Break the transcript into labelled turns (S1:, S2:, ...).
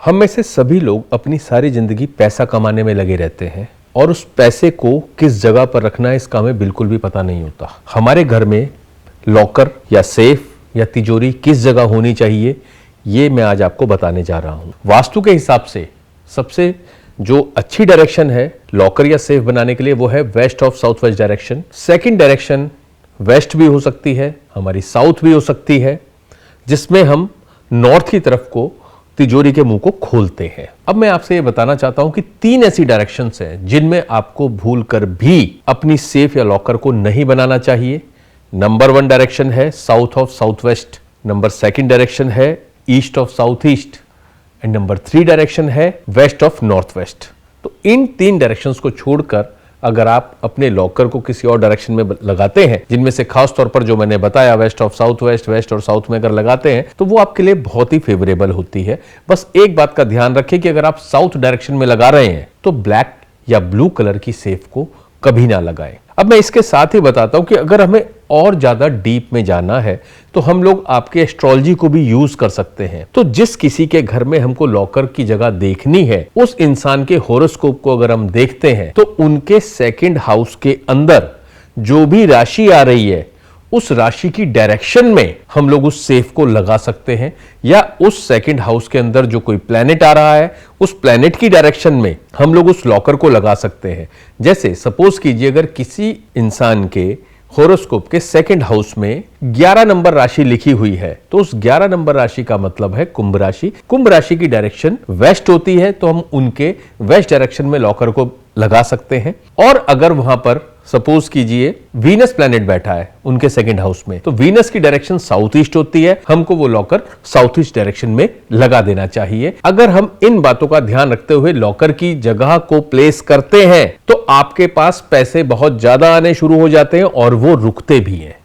S1: हम में से सभी लोग अपनी सारी जिंदगी पैसा कमाने में लगे रहते हैं और उस पैसे को किस जगह पर रखना है इसका हमें बिल्कुल भी पता नहीं होता। हमारे घर में लॉकर या सेफ या तिजोरी किस जगह होनी चाहिए ये मैं आज आपको बताने जा रहा हूं। वास्तु के हिसाब से सबसे जो अच्छी डायरेक्शन है लॉकर या सेफ बनाने के लिए वो है west of south west direction. Second direction west भी हो सकती है, हमारी साउथ भी हो सकती है, जिसमें हम नॉर्थ की तरफ को तिजोरी के मुंह को खोलते हैं। अब मैं आपसे ये बताना चाहता हूं कि 3 ऐसी डायरेक्शंस हैं जिनमें आपको भूलकर भी अपनी सेफ या लॉकर को नहीं बनाना चाहिए। नंबर 1 डायरेक्शन है south of south west, number 2 direction है east of south east and number 3 direction है वेस्ट ऑफ नॉर्थ वेस्ट। तो इन 3 डायरेक्शंस को छोड़कर अगर आप अपने लॉकर को किसी और डायरेक्शन में लगाते हैं, जिनमें से खास तौर पर जो मैंने बताया west of south west, west और साउथ में अगर लगाते हैं तो वो आपके लिए बहुत ही फेवरेबल होती है। बस एक बात का ध्यान रखें कि अगर आप साउथ डायरेक्शन में लगा रहे हैं तो ब्लैक या ब्लू कलर की सेफ को कभी ना लगाएं। अब मैं इसके साथ ही बताता हूं कि अगर हमें और ज्यादा डीप में जाना है तो हम लोग आपके एस्ट्रोलॉजी को भी यूज कर सकते हैं। तो जिस किसी के घर में हमको लॉकर की जगह देखनी है उस इंसान के होरोस्कोप को अगर हम देखते हैं तो उनके 2nd हाउस के अंदर जो भी राशि आ रही है उस राशि की डायरेक्शन में हम लोग उस सेफ को लगा सकते हैं, या उस 2nd हाउस के अंदर जो कोई प्लैनेट आ रहा है उस प्लैनेट की डायरेक्शन में हम लोग उस लॉकर को लगा सकते हैं। जैसे सपोज कीजिए अगर किसी इंसान के होरोस्कोप के 2nd हाउस में 11 नंबर राशि लिखी हुई है तो उस 11 नंबर राशि का मतलब है कुंभ राशि। कुंभ राशि की डायरेक्शन वेस्ट होती है तो हम उनके वेस्ट डायरेक्शन में लॉकर को लगा सकते हैं। और अगर वहां पर सपोज कीजिए वीनस प्लैनेट बैठा है उनके 2nd हाउस में तो वीनस की डायरेक्शन साउथ ईस्ट होती है, हमको वो लॉकर साउथ ईस्ट डायरेक्शन में लगा देना चाहिए। अगर हम इन बातों का ध्यान रखते हुए लॉकर की जगह को प्लेस करते हैं तो आपके पास पैसे बहुत ज्यादा आने शुरू हो जाते हैं और वो रुकते भी हैं।